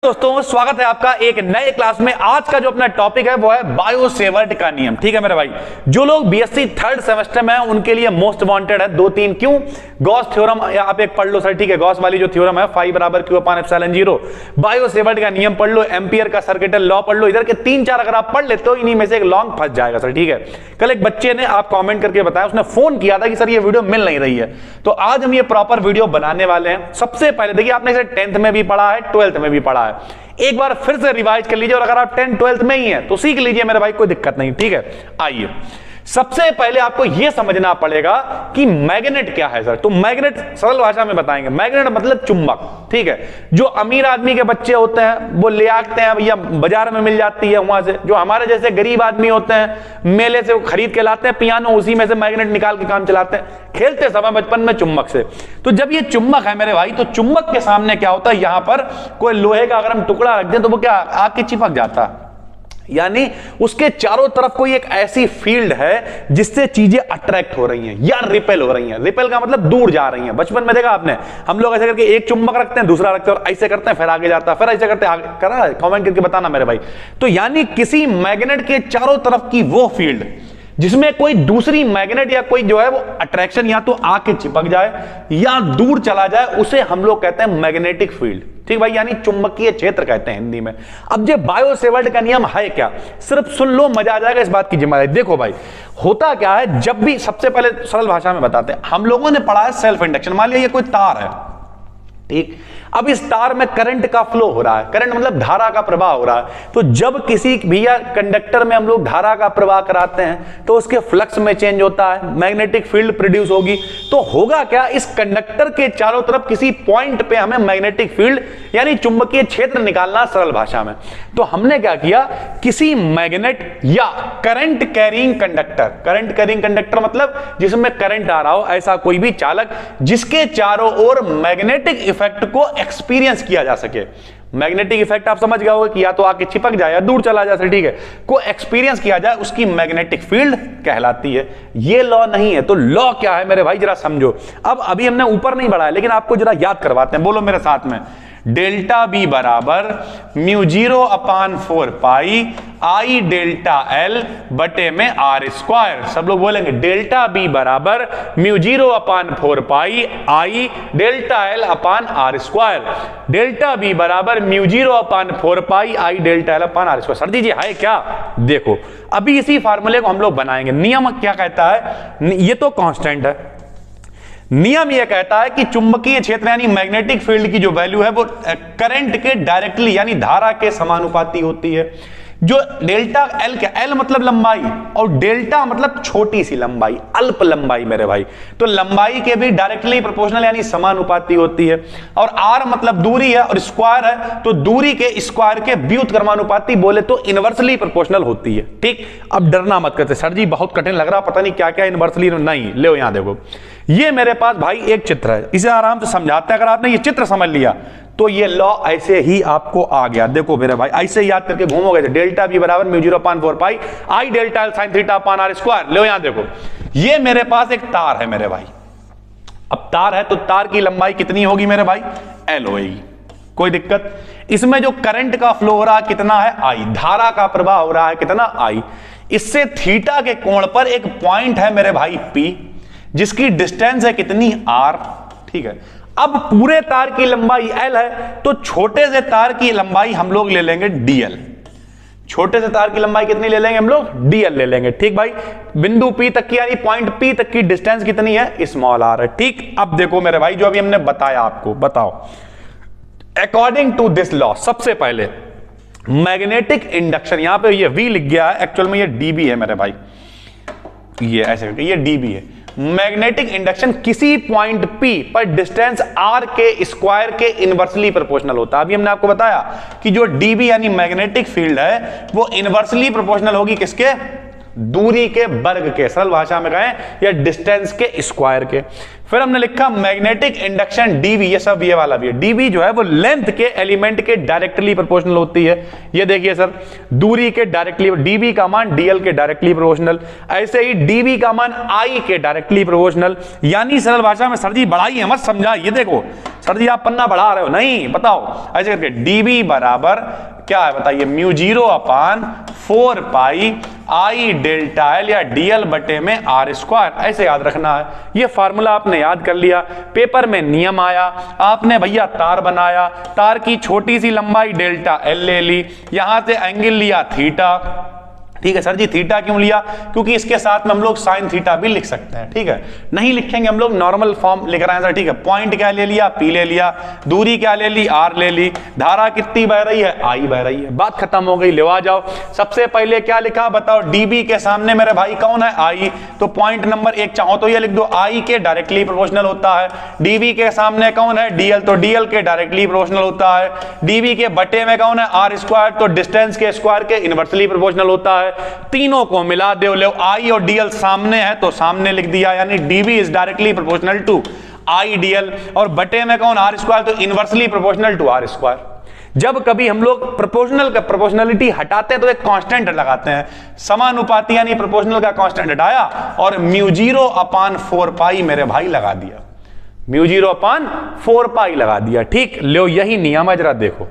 दोस्तों स्वागत है आपका एक नए क्लास में। आज का जो अपना टॉपिक है वो है बायो-सेवर्ट का नियम। ठीक है मेरे भाई, जो लोग बीएससी थर्ड सेमेस्टर में हैं उनके लिए मोस्ट वांटेड है। दो तीन क्यों, गॉस थ्योरम आप एक पढ़ लो सर, ठीक है। गॉस वाली जो थ्योरम है फाई बराबर क्यू अपान एप्सिलॉन जीरो, बायो-सेवर्ट का नियम पढ़ लो, एम्पियर का सर्किटल लॉ पढ़ लो। इधर के तीन चार अगर आप पढ़ लेते हो इन्हीं में से एक लॉन्ग फंस जाएगा सर, ठीक है। कल एक बच्चे ने आप कॉमेंट करके बताया, उसने फोन किया था कि सर ये वीडियो मिल नहीं रही है, तो आज हम ये प्रॉपर वीडियो बनाने वाले हैं। सबसे पहले देखिए, आपने इसे 10th में भी पढ़ा है, 12th में भी पढ़ा है, एक बार फिर से रिवाइज कर लीजिए। और अगर आप 10th 12th में ही हैं तो सीख लीजिए मेरे भाई, कोई दिक्कत नहीं, ठीक है। आइए सबसे पहले आपको यह समझना पड़ेगा कि मैग्नेट क्या है सर। तो मैग्नेट सरल भाषा में बताएंगे, मैग्नेट मतलब चुंबक, ठीक है। जो अमीर आदमी के बच्चे होते हैं वो ले आते हैं या बाजार में मिल जाती है वहां से। जो हमारे जैसे गरीब आदमी होते हैं मेले से खरीद के लाते हैं पियानो, उसी में से मैग्नेट निकाल के काम चलाते हैं, खेलते समय बचपन में चुंबक से। तो जब ये चुंबक है मेरे भाई, तो चुंबक के सामने क्या होता है, यहां पर कोई लोहे का अगर हम टुकड़ा रख दें तो वो क्या आके चिपक जाता है, यानी उसके चारों तरफ कोई एक ऐसी फील्ड है जिससे चीजें अट्रैक्ट हो रही हैं या रिपेल हो रही हैं। रिपेल का मतलब दूर जा रही हैं। बचपन में देखा आपने, हम लोग ऐसे करके एक चुंबक रखते हैं, दूसरा रखते हैं और ऐसे करते हैं, फिर आगे जाता है, फिर ऐसे करते हैं आगे। करा कमेंट करके बताना मेरे भाई। तो यानी किसी मैग्नेट के चारों तरफ की वो फील्ड जिसमें कोई दूसरी मैग्नेट या कोई जो है वो अट्रैक्शन या तो आके चिपक जाए या दूर चला जाए, उसे हम लोग कहते हैं मैग्नेटिक फील्ड, ठीक भाई, यानी चुंबकीय क्षेत्र कहते हैं हिंदी में। अब ये बायो-सेवर्ट का नियम है क्या, सिर्फ सुन लो, मजा आ जाएगा, इस बात की जिम्मेदारी। देखो भाई, होता क्या है, जब भी सबसे पहले सरल भाषा में बताते हैं, हम लोगों ने पढ़ा है सेल्फ इंडक्शन। मान लिया ये कोई तार है, ठीक। अब इस तार में करंट का फ्लो हो रहा है, करंट मतलब धारा का प्रवाह हो रहा है। तो जब किसी भैया कंडक्टर में हम लोग धारा का प्रवाह कराते हैं तो उसके फ्लक्स में चेंज होता है, मैग्नेटिक फील्ड प्रोड्यूस होगी। तो होगा क्या, इस कंडक्टर के चारों तरफ किसी पॉइंट पे हमें मैग्नेटिक फील्ड यानी चुंबकीय क्षेत्र निकालना, सरल भाषा में। तो हमने क्या किया, किसी मैग्नेट या current carrying conductor, current carrying conductor मतलब जिसमें करंट आ रहा हो, ऐसा कोई भी चालक जिसके चारों ओर मैग्नेटिक इफेक्ट को एक्सपीरियंस किया जा सके। मैग्नेटिक इफेक्ट आप समझ गए होंगे कि या तो आके चिपक जाए या दूर चला जाए, ठीक है, को एक्सपीरियंस किया जाए, उसकी मैग्नेटिक फील्ड कहलाती है। ये लॉ नहीं है, तो लॉ क्या है मेरे भाई जरा समझो। अब अभी हमने ऊपर नहीं बढ़ाया लेकिन आपको जरा याद करवाते हैं, बोलो मेरे साथ में। डेल्टा बी बराबर mu 0 upon 4 pi I delta L बटे में आर स्क्वायर। सब लोग बोलेंगे डेल्टा बी बराबर mu 0 upon 4 pi I delta L upon are square. Delta B बराबर mu 0 upon 4 pi I delta L upon are square. Sir ji है क्या, देखो अभी इसी फार्मूले को हम लोग बनाएंगे। नियम क्या कहता है, ये तो कांस्टेंट है। नियम यह कहता है कि चुंबकीय क्षेत्र यानी मैग्नेटिक फील्ड की जो वैल्यू है वो करंट के डायरेक्टली यानी धारा के समानुपाती होती है। जो डेल्टा एल क्या, एल मतलब लंबाई और डेल्टा मतलब छोटी सी लंबाई, अल्प लंबाई मेरे भाई। तो लंबाई के भी डायरेक्टली प्रोपोर्शनल यानी समानुपाती होती है। और आर मतलब दूरी है और स्क्वायर है, तो दूरी के स्क्वायर के व्युत्क्रमानुपाती बोले तो इनवर्सली प्रोपोर्शनल होती है, ठीक। अब डरना मत करते सर जी बहुत कठिन लग रहा, पता नहीं क्या क्या इनवर्सली, नहीं ले यहां देखो, ये मेरे पास भाई एक चित्र है, इसे आराम से समझाते हैं। अगर आपने ये चित्र समझ लिया तो ये लॉ ऐसे ही आपको आ गया। देखो मेरे भाई, ऐसे याद करके घूमोगे, डेल्टा बी बराबर mu 0 upon 4 pi I delta L sine theta upon are square. लो यहां देखो, ये मेरे पास एक तार है मेरे भाई। अब तार है तो तार की लंबाई कितनी होगी मेरे भाई, एल होगी, कोई दिक्कत। इसमें जो करंट का फ्लो हो रहा है कितना है, आई, धारा का प्रवाह हो रहा है कितना, आई। इससे थीटा के कोण पर एक पॉइंट है मेरे भाई पी, जिसकी डिस्टेंस है कितनी, आर, ठीक है। अब पूरे तार की लंबाई एल है, तो छोटे से तार की लंबाई हम लोग ले लेंगे डीएल। छोटे से तार की लंबाई कितनी ले लेंगे हम लोग, डीएल ले लेंगे, ठीक भाई। बिंदु पी तक की यानी पॉइंट पी तक की डिस्टेंस कितनी है, स्मॉल आर है, ठीक। अब देखो मेरे भाई, जो अभी हमने बताया आपको, बताओ अकॉर्डिंग टू दिस लॉ, सबसे पहले मैग्नेटिक इंडक्शन, यहां पे ये वी लिख गया है, एक्चुअल में ये डीबी है मेरे भाई, ये ऐसे करके ये डीबी है। मैग्नेटिक इंडक्शन किसी पॉइंट P पर डिस्टेंस R के स्क्वायर के इनवर्सली प्रोपोर्शनल होता है। अभी हमने आपको बताया कि जो dB यानी मैग्नेटिक फील्ड है वो इनवर्सली प्रोपोर्शनल होगी किसके, दूरी के वर्ग के, सरल भाषा में कहें या डिस्टेंस के स्क्वायर के। फिर हमने लिखा मैग्नेटिक इंडक्शन डीवी, ये सब ये वाला भी है। डीवी जो है वो लेंथ के एलिमेंट के डायरेक्टली प्रोपोर्शनल होती है। ये देखिए सर, दूरी के डायरेक्टली, डीवी का मान डीएल के डायरेक्टली प्रोपोर्शनल। ऐसे ही डीवी का मान आई के डायरेक्टली प्रोपोर्शनल। यानी सरल भाषा में सर जी बढ़ाई है, मत समझा। ये देखो सर जी आप पन्ना बढ़ा रहे हो, नहीं बताओ ऐसे करके डीवी बराबर क्या है बताइए, mu 0 upon 4 pi I delta L या डीएल बटे में आर स्क्वायर, ऐसे याद रखना है। ये फार्मूला आपने याद कर लिया, पेपर में नियम आया, आपने भैया तार बनाया, तार की छोटी सी लंबाई डेल्टा एल ले ली, यहां से एंगल लिया थीटा। ठीक है सर जी, थीटा क्यों लिया? क्योंकि इसके साथ में हम लोग साइन थीटा भी लिख सकते हैं। ठीक है, नहीं लिखेंगे हम लोग, नॉर्मल फॉर्म लिख रहे हैं सर। ठीक है, पॉइंट क्या ले लिया, पी ले लिया, दूरी क्या ले ली, आर ले ली, धारा कितनी बह रही है, आई बह रही है, बात खत्म हो गई। ले आ जाओ, सबसे पहले क्या लिखा बताओ, डीबी के सामने मेरे भाई कौन है, आई, तो पॉइंट नंबर 1 चाहो तो ये लिख दो, आई के डायरेक्टली प्रोपोर्शनल होता है। डीबी के सामने कौन है, डीएल, तो डीएल के डायरेक्टली प्रोपोर्शनल होता है। डीबी के बटे में कौन है, आर स्क्वायर, तो डिस्टेंस के स्क्वायर के इनवर्सली प्रोपोर्शनल होता है। तीनों को मिला दो, ले आई और डीएल सामने है तो सामने लिख दिया, यानी dB is directly proportional to I dl, और बटे में कौन, आर स्क्वायर, तो inversely proportional to r square. जब कभी हम लोग प्रोपोर्शनल का प्रोपोर्शनलिटी हटाते हैं तो एक कांस्टेंट लगाते हैं, समानुपाती यानी प्रोपोर्शनल का कांस्टेंट हटाया और म्यू 0 अपान 4 पाई मेरे भाई लगा दिया, म्यू 0 अपान 4 पाई लगा दिया। ठीक, लो यही नियम है, जरा देखो,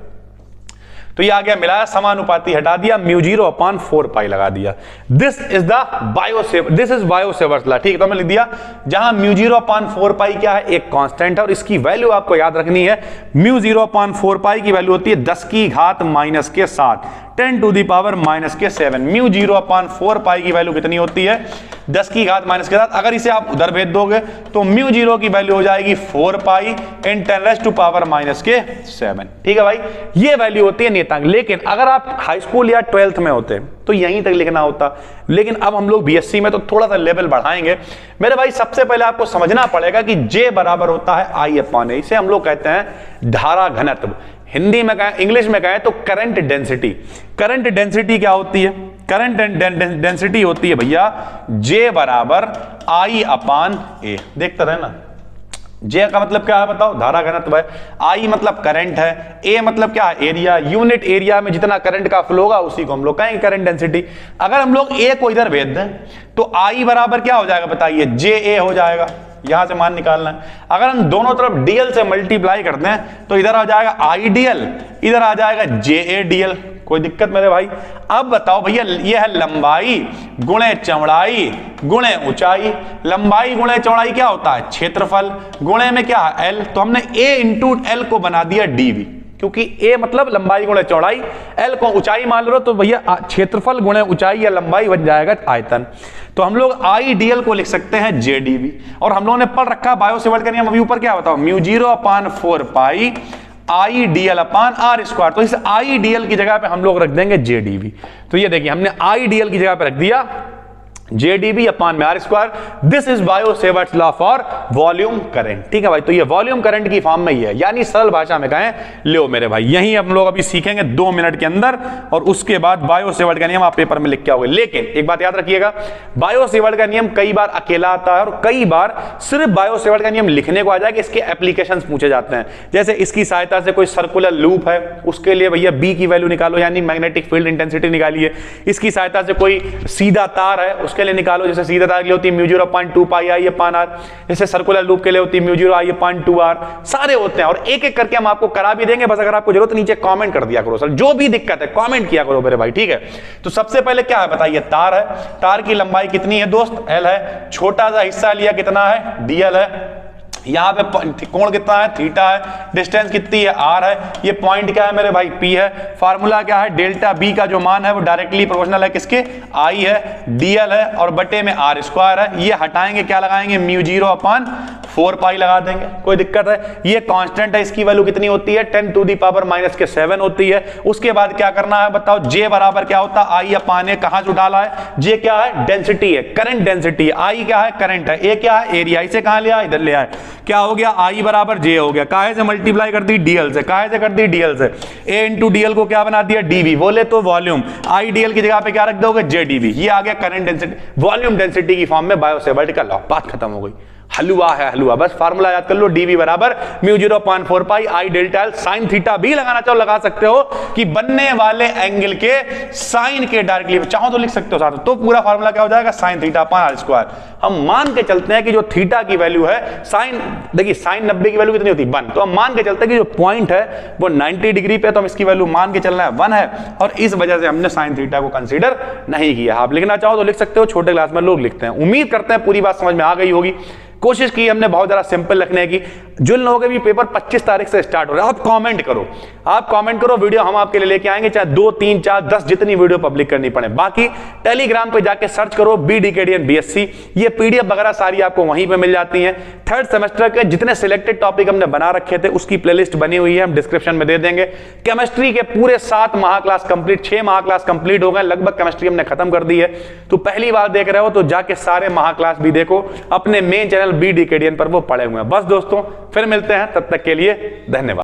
तो ये आ गया मिलाया, समानुपाती हटा दिया, म्यू 0 अपान 4 पाई लगा दिया। This is the Biot Savart, this is Biot Savart law. ठीक है, तो हमने लिख दिया जहां म्यू 0 अपान 4 पाई क्या है, एक कांस्टेंट है, और इसकी वैल्यू आपको याद रखनी है। म्यू 0 अपान 4 पाई की वैल्यू होती है 10 की घात माइनस के 7, 10 टू द पावर माइनस के 7। म्यू 0 अपान 4 पाई की वैल्यू कितनी होती है, 10 की घात माइनस के 7। अगर इसे आप उधर भेज दोगे तो म्यू 0 की वैल्यू हो जाएगी 4 पाई इन 10 रेज़ टू पावर माइनस के 7। ठीक है भाई, ये वैल्यू होती है नियतांक। लेकिन अगर आप हाई स्कूल या 12th में होते तो यहीं तक लिखना होता, लेकिन अब हम लोग बीएससी में तो थोड़ा सा लेवल बढ़ाएंगे मेरे भाई। सबसे पहले आपको समझना पड़ेगा कि J बराबर होता है आई अपान ए, इसे हम लोग कहते हैं धारा घनत्व। हिंदी में कहें, इंग्लिश में कहें तो करंट डेंसिटी। करंट डेंसिटी क्या होती है, करंट डेंसिटी होती है भैया J बराबर आई अपान ए। देखते रहे ना, J का मतलब क्या है बताओ, धारा घनत्व है, I मतलब करंट है, A मतलब क्या है, एरिया। यूनिट एरिया में जितना करंट का फ्लो होगा उसी को हम लोग कहेंगे करंट डेंसिटी। अगर हम लोग A को इधर भेज दें तो I बराबर क्या हो जाएगा बताइए, JA हो जाएगा, यहां से मान निकालना है। अगर हम दोनों तरफ DL से मल्टीप्लाई करते हैं तो इधर आ जाएगा IDL, इधर आ जाएगा JADL। कोई दिक्कत मेरे भाई? अब बताओ भैया, ये है लंबाई गुणे चौड़ाई गुणे ऊंचाई। लंबाई गुणे चौड़ाई क्या होता है, क्षेत्रफल, गुणे में क्या है L, तो हमने A इंटू L को बना दिया DV, क्योंकि A मतलब लंबाई गुणे चौड़ाई, L को ऊंचाई मान लो तो भैया क्षेत्रफल गुणे ऊंचाई या लंबाई बन जाएगा आयतन। तो हम लोग IDL को लिख सकते हैं JDV। और हम लोगों ने पढ़ रखा बायोसेवर्ट का नियम, अभी ऊपर क्या बताओ, mu 0 upon 4 pi IDL upon are square. तो इस IDL की जगह पे हम लोग रख देंगे JDV। तो ये देखिए हमने IDL की जगह पे रख दिया JDV अपान में are square. This is Biot Savart's law for volume current. ठीक है भाई, तो ये वॉल्यूम करंट की फॉर्म में ही है, यानी सरल भाषा में कहें, लो मेरे भाई यही हम लोग अभी सीखेंगे 2 मिनट के अंदर, और उसके बाद बायोसेवर्ट का नियम आप पेपर में लिख के आओगे। लेकिन एक बात याद रखिएगा, बायोसेवर्ट का नियम कई बार अकेला आता है और कई बार सिर्फ बायोसेवर्ट का नियम लिखने को आ जाएगा, इसके एप्लीकेशंस पूछे जाते हैं। जैसे इसकी सहायता से कोई सर्कुलर लूप है, उसके लिए भैया बी की वैल्यू निकालो, यानी मैग्नेटिक फील्ड इंटेंसिटी निकालिए। इसकी सहायता से कोई सीधा तार है, उसके लिए निकालो, जैसे सीधा तार के लिए होती है mu 0 upon 2 pi I upon r, जैसे सर्कुलर लूप के लिए होती है म्यू 0 आई अपान 2 आर। सारे होते हैं और एक एक करके हम आपको करा भी देंगे, बस अगर आपको जरूरत नीचे कमेंट कर दिया करो सर, जो भी दिक्कत है कमेंट किया करो मेरे भाई। ठीक है, तो सबसे पहले क्या है बताइए, तार है, तार की लंबाई कितनी है दोस्त, L है, छोटा सा हिस्सा लिया कितना है, DL है, यहां पे कोण कितना है, थीटा है, डिस्टेंस कितनी है, R है, ये पॉइंट क्या है मेरे भाई, P है। फार्मूला क्या है, डेल्टा B का जो मान है वो डायरेक्टली प्रोपोर्शनल है किसके, I है, DL है, और बटे में R स्क्वायर है। ये हटाएंगे, क्या लगाएंगे, म्यू 0 अपान 4 पाई लगा देंगे। कोई दिक्कत है? ये कांस्टेंट है, इसकी वैल्यू कितनी होती है, 10 टू द पावर माइनस के 7 होती है। उसके बाद क्या करना है बताओ, J बराबर क्या होता है, I अपान A। कहां से डाला है, J क्या है, डेंसिटी है, करंट डेंसिटी है, I क्या है, करंट है, A क्या है, एरिया। इसे कहां लिया, इधर ले आए, क्या हो गया, I बराबर J हो गया, काहे से मल्टीप्लाई कर दी, DL से, काहे से कर दी, DL से, A इंटू DL को क्या बना दिया, DV। बोले तो वॉल्यूम, IDL की जगह पे क्या रख दोगे, JDV। ये आ गया करंट डेंसिटी, वॉल्यूम डेंसिटी की फॉर्म में बायोसेवर्ट का लॉ। बात खत्म हो गई। हलवा है हलवा। बस फार्मूला याद कर लो, dv बराबर mu 0.4 pi I delta L. Sine theta भी लगाना चाहो लगा सकते हो कि बनने वाले एंगल के साइन के डायरेक्टली चाहो तो लिख सकते हो साथ, तो पूरा फार्मूला क्या हो जाएगा sine theta upon are square. हम मान के चलते हैं कि जो थीटा की वैल्यू है साइन, देखिए साइन 90 की वैल्यू कितनी होती है 1, तो हम मान के चलते हैं कि जो पॉइंट है वो 90 डिग्री पे, तो हम इसकी वैल्यू मान के चलना है 1 है, और इस वजह से हमने साइन थीटा को कंसीडर नहीं किया। आप लिखना चाहो तो लिख सकते हो, छोटे क्लास में लोग लिखते हैं। उम्मीद करते हैं पूरी बात समझ में आ गई होगी। कोशिश की हमने बहुत ज्यादा सिंपल रखने की। जिन लोगों के भी पेपर 25 तारीख से स्टार्ट हो रहा है, आप कमेंट करो, आप कमेंट करो, वीडियो हम आपके लिए लेके आएंगे, चाहे 2, 3, 4, 10 जितनी वीडियो पब्लिक करनी पड़े। बाकी टेलीग्राम पे जाके सर्च करो BDKDN BSc, ये PDF वगैरह सारी आपको वहीं पे मिल जाती हैं। थर्ड सेमेस्टर के जितने सिलेक्टेड टॉपिक हमने बना रखे थे उसकी प्लेलिस्ट बनी हुई है, हम डिस्क्रिप्शन में दे देंगे। केमिस्ट्री के पूरे 7 महा क्लास कंप्लीट, 6 महा क्लास कंप्लीट हो गए, लगभग केमिस्ट्री हमने खत्म कर दी है। तो पहली बार देख रहे हो तो जाके सारे महा क्लास भी देखो, अपने मेन चैनल BDKDN पर वो पड़े हुए हैं। बस दोस्तों फिर मिलते हैं, तब तक के लिए धन्यवाद।